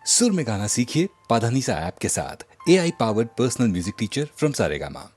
सुर में गाना सीखिए पाधानीसा ऐप के साथ। AI powered personal music teacher from Saregama.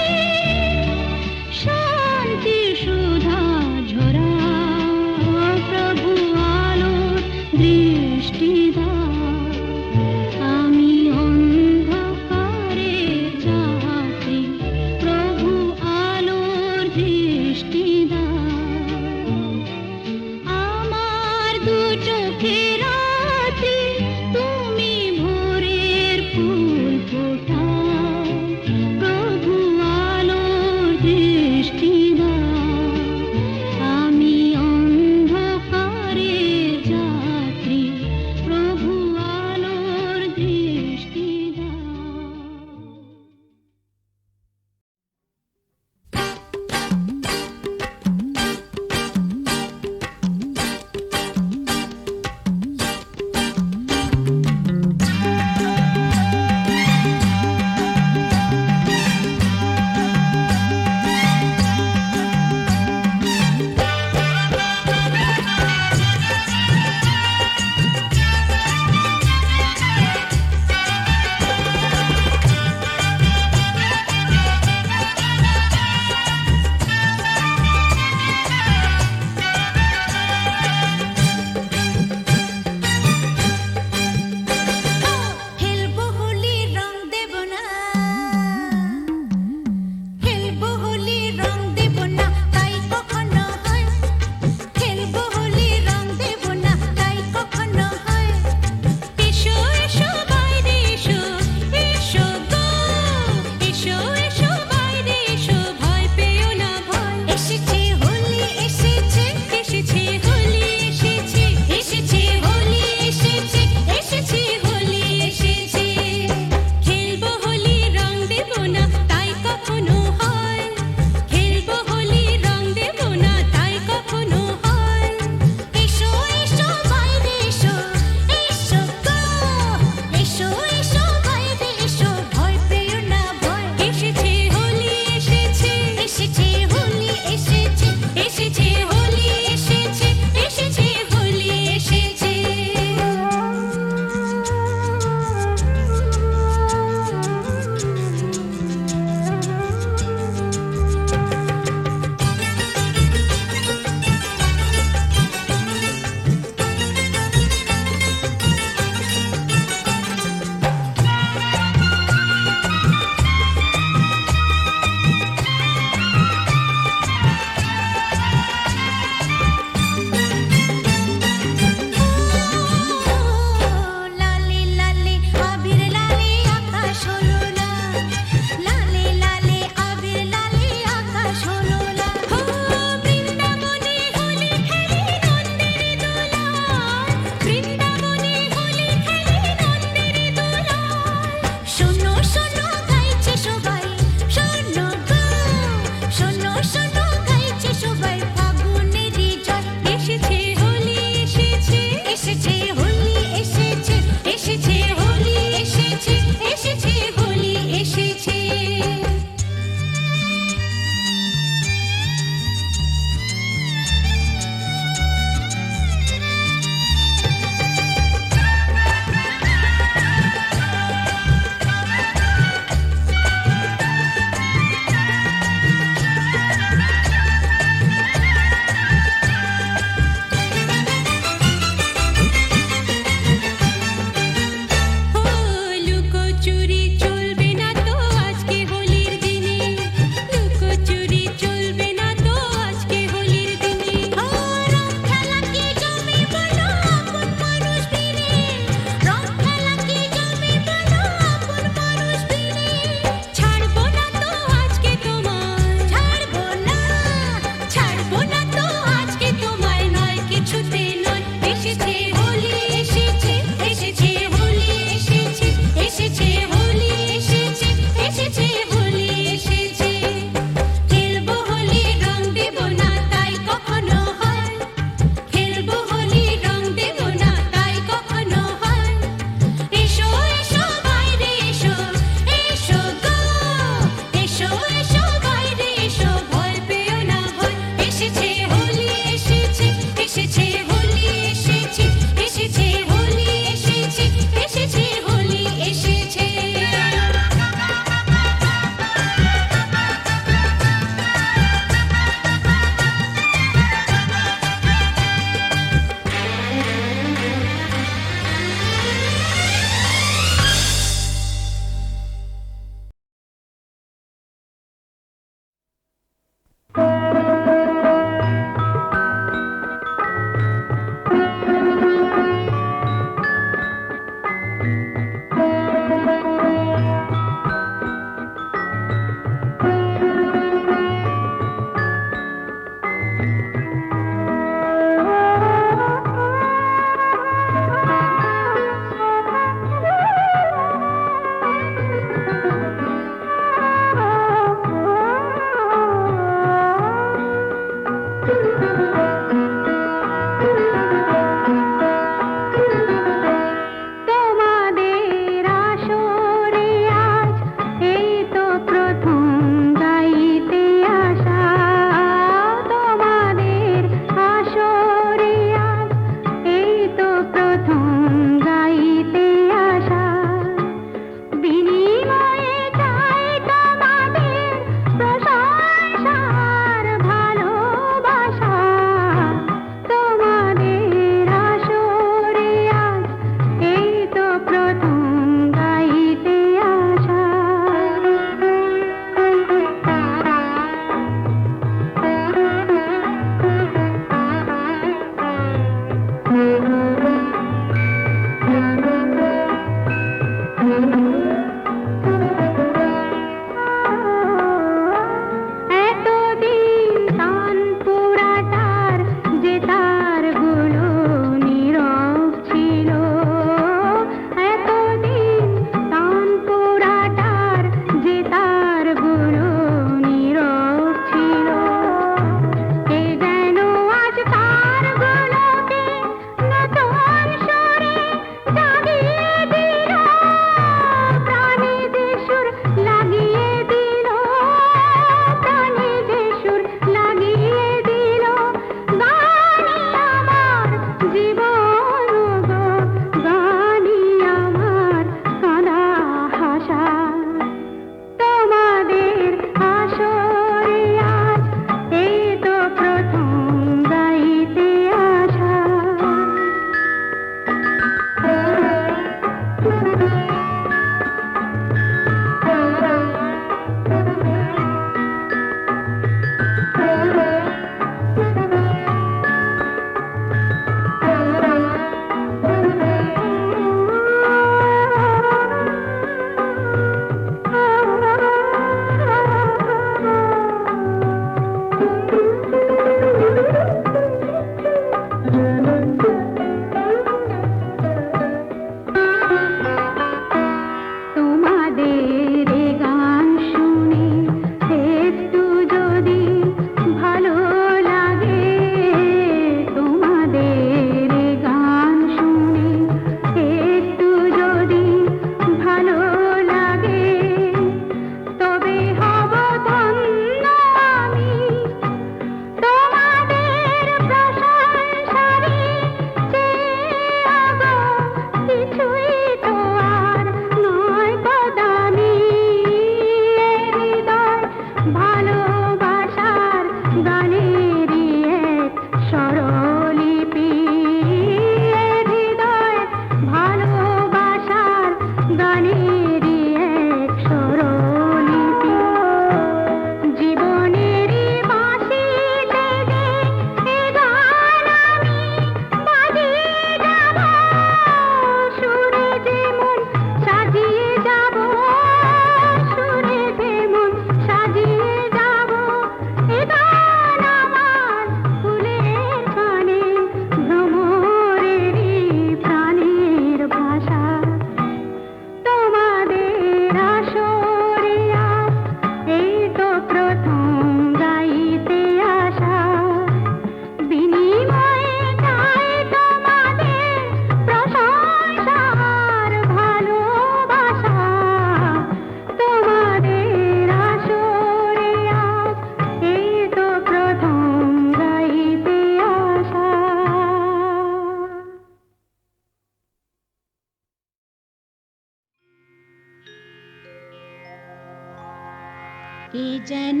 এ যেন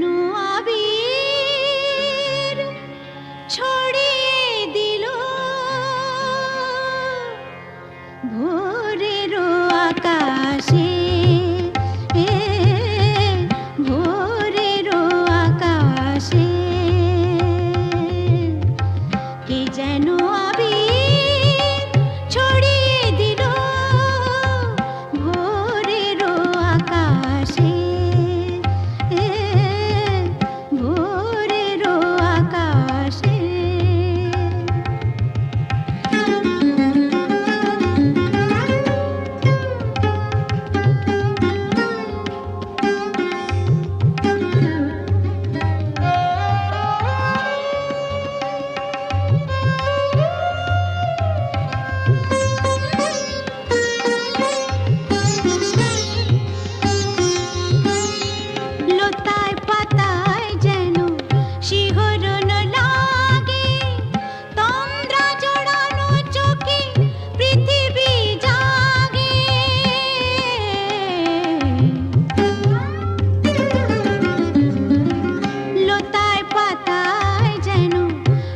আবির ছড়িয়ে দিল ভোরের আকাশে, ভোরের আকাশে কে যেন আবির ছড়িয়ে দিল ভোরের আকাশে, ভোরের আকাশে। লতায় পাতায় যেন শিহরণ লাগে, তন্দ্রা জড়ানো চোখে পৃথিবী জাগে। লতায় পাতায় যেন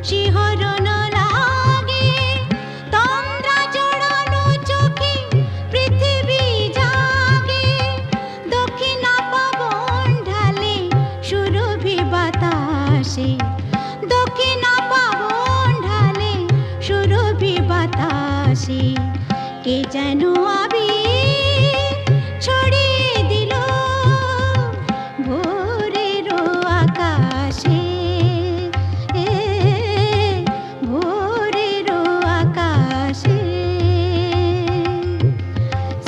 শিহরণ লাগে, তন্দ্রা জড়ানো চোখে পৃথিবী জাগে। দক্ষিণা পবন ঢালে সুরভি বাতাসে, দক্ষিণা পবন ঢালে সুরভি বাতাসে কে যেন আবির ছড়িয়ে দিল ভোরের আকাশে, ভোরের আকাশে।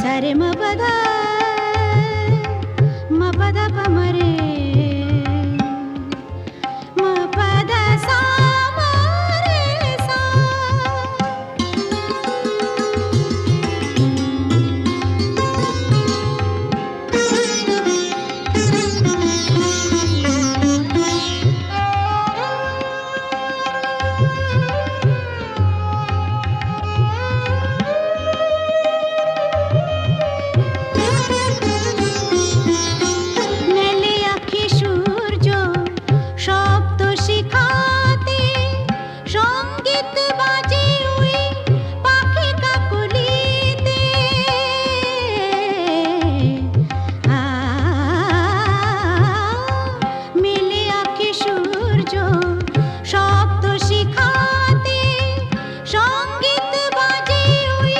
সারে মপদা মপদা পমরে মপদা সা মরে সা। মেলে আঁখি সূর্য শব্দ শিখাতে, সঙ্গীত বাজে ওই পাখি কাকলিতে। মেলে আঁখি সূর্য শব্দ শিখাতে, সঙ্গীত বাজে ওই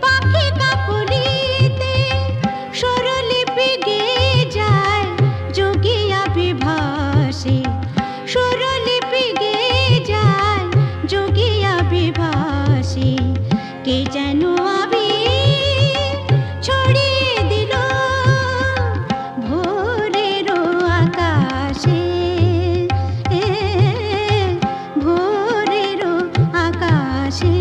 পাখি কাকলিতে। স্বরলিপি গেয়ে যায় যোগিয়া বিভাসে, স্বরলিপি গেয়ে যায় যোগিয়া বিভাসে কে যেন আবির ছড়িয়ে দিল ভোরের আকাশে, ভোরের আকাশে।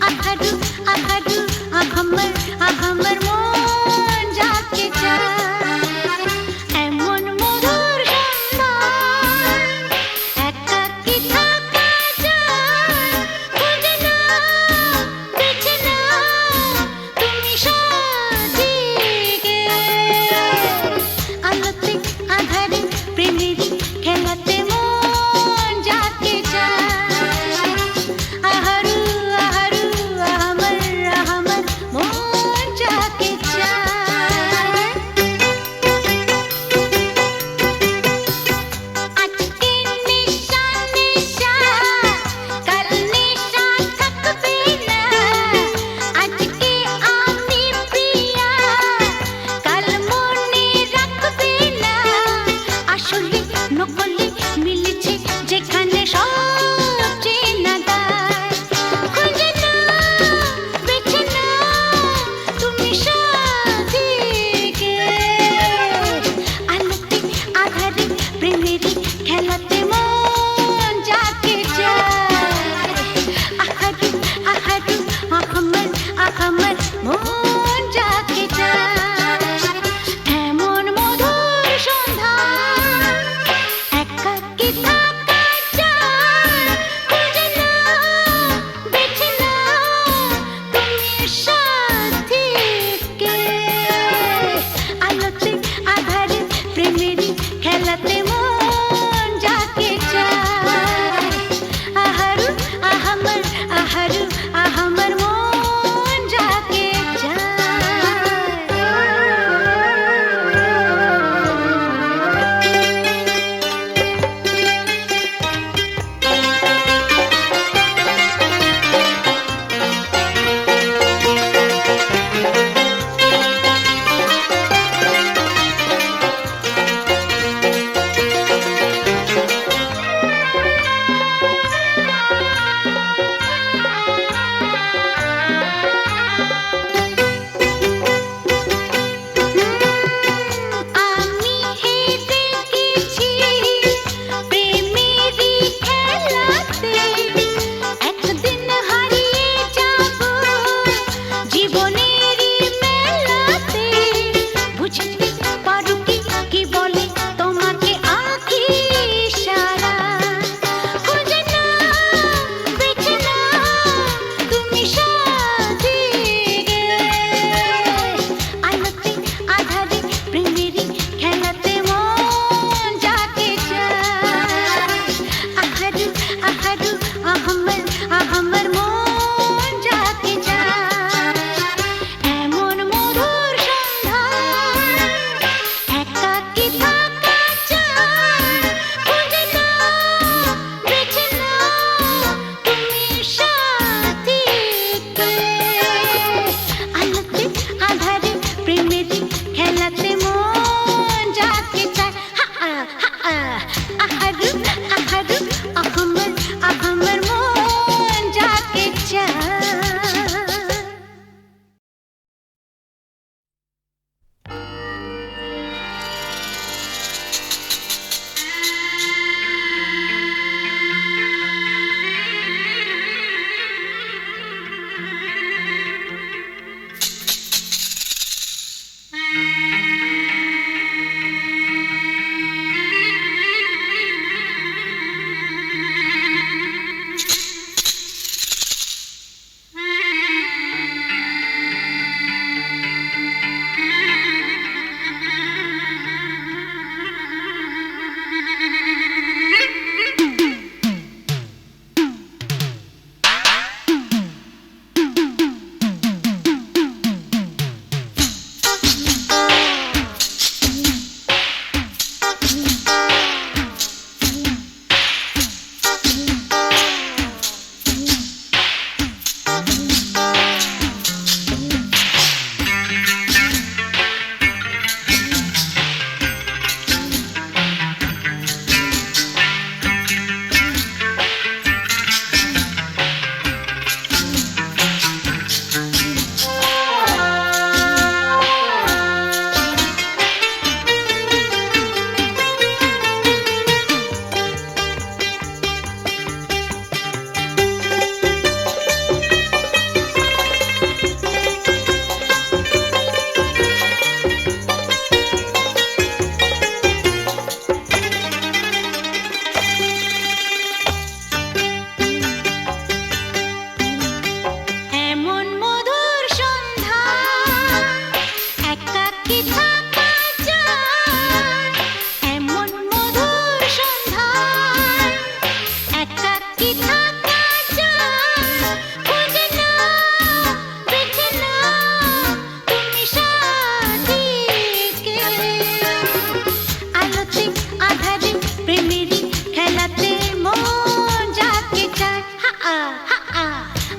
আহারু আহারু আহামর মন যাকে চায় এমন মধুর সন্ধ্যা একাকী থাকা যায় খুঁজে নাও বেছে নাও তুমি সাজিকে আলোতে আধারে প্রেমের খেলাতে মন যাকে চায় আহারু আহারু আহামর মন যাকে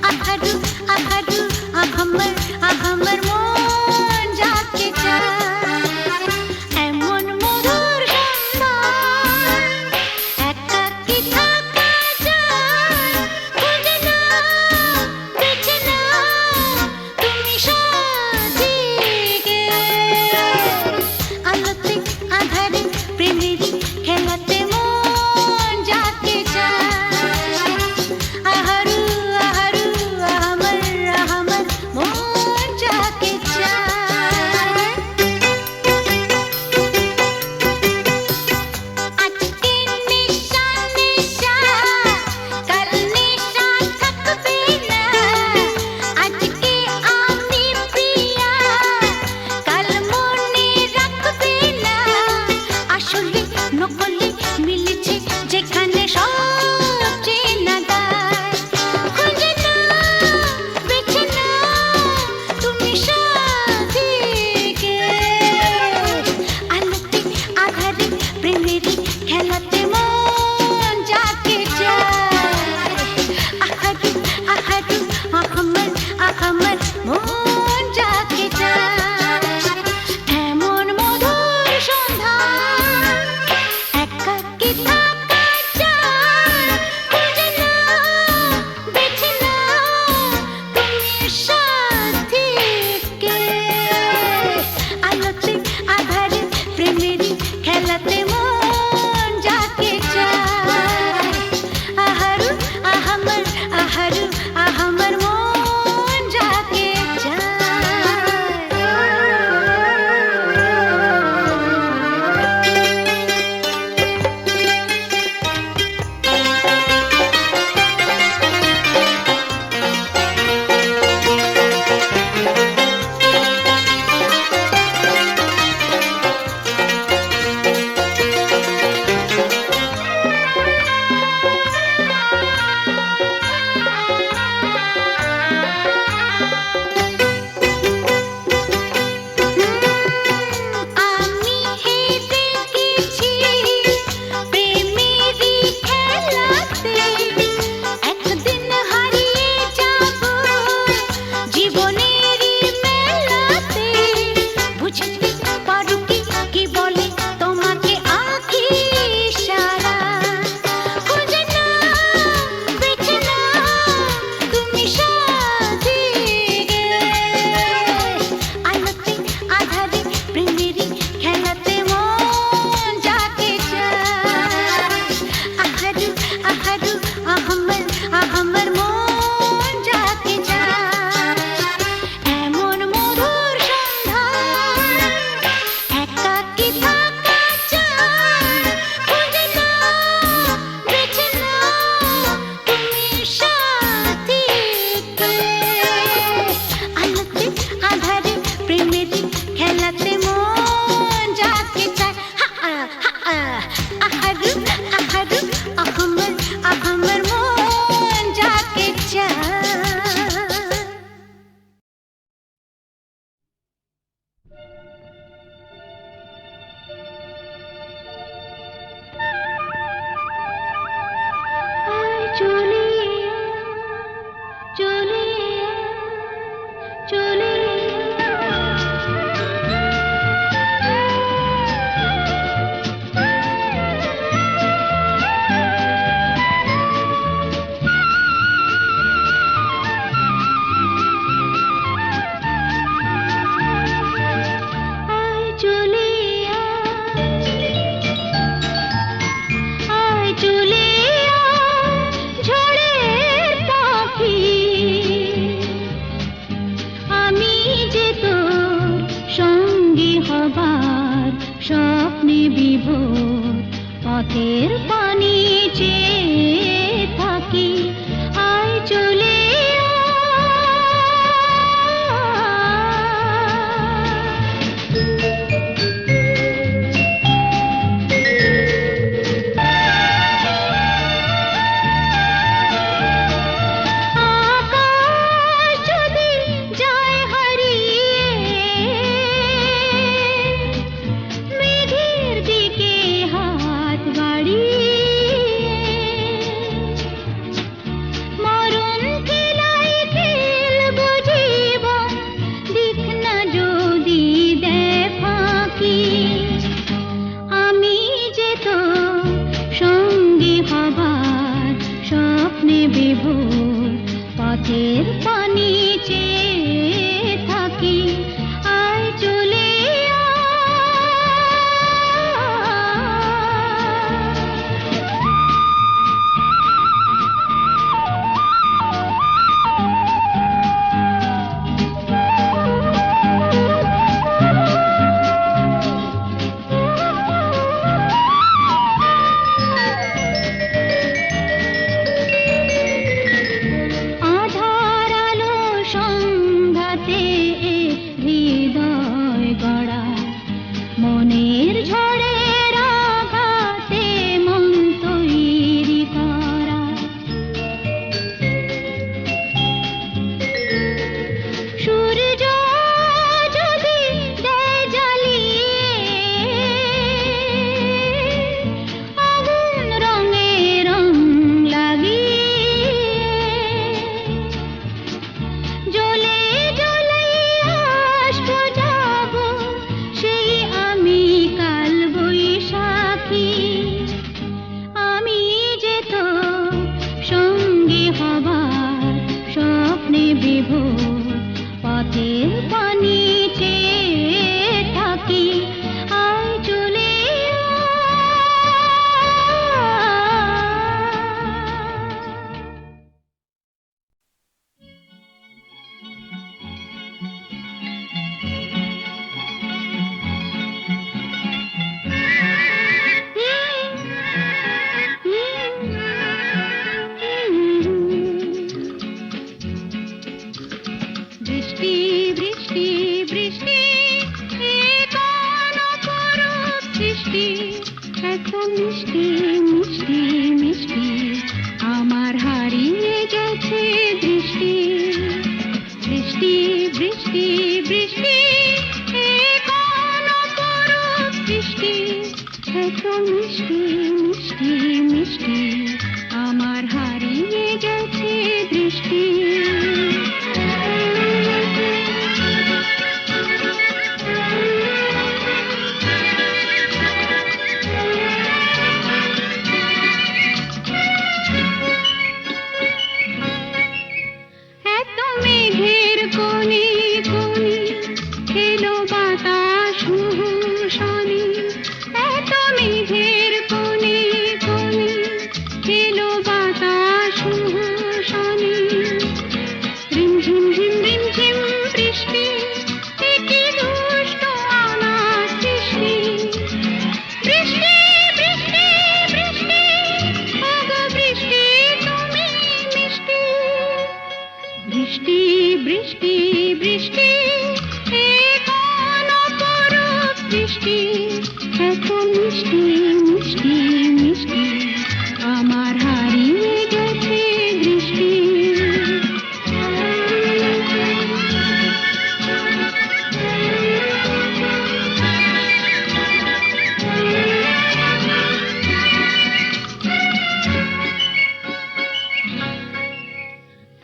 আহারু আহারু আহাম্মর মন যাকে চায় এমন মধুর সন্ধান একাকী থাকা যায় খুঁজে নাও বেছে নাও তুমি সাথীকে আলোতে আধারে প্রেমেরই খেলাতে মন যাকে চায় আহারু আহারু আহাম্মর মন যাকে চায় আজকে নিশা নিশা কাল নিশা থাকবে না আজকে আমি প্রিয়া কাল মনে রাখবে না আসলে নকলে মিলেছে যেখানে সব চেনা দায় খুঁজে নাও বেছে নাও তুমি সাথীকে আলোতে আধারে প্রেমেরই খেলাতে মন যাকে চায় আহারু আহারু আহাম্মর মন যাকে চায় এমন মধুর সন্ধান একাকী থাকা যায় খুঁজে নাও বেছে নাও তুমি সাথীকে আলোতে আধারে প্রেমেরই খেলাতে মন যাকে চায় আহারু আহাম্মর মন যাকে চায় পথের পানি চেয়ে থাকি, আয় চলে আধার আলো সন্ধ্যাতে হৃদয় গড়া, মনের ঝড়ের আঘাতে মন তৈরি করা। সূর্য যদি দেয় জ্বালিয়ে, আগুন রঙে রং লাগিয়ে, জ্বলে জ্বলে আসবো যাবো সেই আমি কাল বৈশাখী। আমি যে তো সঙ্গী হবার স্বপ্নে বিভোর, পথের পানি চেয়ে থাকি, আয় চলে বৃষ্টি বৃষ্টি বৃষ্টি, এ কোন অপরূপ সৃষ্টি, এত মিষ্টি মিষ্টি মিষ্টি, আমার হারিয়ে গেছে দৃষ্টি। বৃষ্টি বৃষ্টি বৃষ্টি, এ কোন অপরূপ সৃষ্টি, এত মিষ্টি মিষ্টি মিষ্টি, আমার হারিয়ে গেছে দৃষ্টি। এত মেঘের কোণে কোণে এলো বাতাস মুহুর্ষণে, এত মেঘের কোণে কোণে এলো বাতাস মুহুর্ষণে। রিমঝিম ঝিম রিমঝিম বৃষ্টি, এ কি দুষ্ট আমার সৃষ্টি। বৃষ্টি বৃষ্টি বৃষ্টি, ওগো বৃষ্টি তুমি মিষ্টি। বৃষ্টি বৃষ্টি বৃষ্টি, এ কোন অপরূপ সৃষ্টি, এত মিষ্টি মিষ্টি মিষ্টি, আমার হারিয়ে গেছে দৃষ্টি।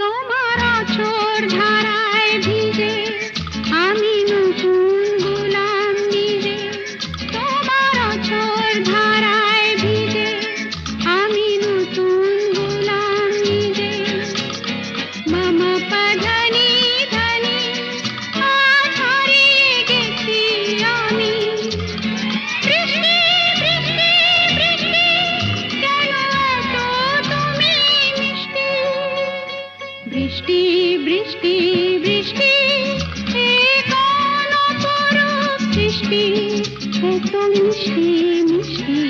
তোমার আঁচড় ধারায় ভিজে আমি নতুন গোলাম নিজে। তোমার আঁচড় ধারায় ভিজে আমি নতুন গোলাম নিজে। মামা পা ধানি ধানি, আজ হারিয়ে গেছি আমি। বৃষ্টি বৃষ্টি বৃষ্টি, কেন এত তুমি মিষ্টি। বৃষ্টি বৃষ্টি বৃষ্টি, এ কোন অপরূপ সৃষ্টি, এত মিষ্টি মিষ্টি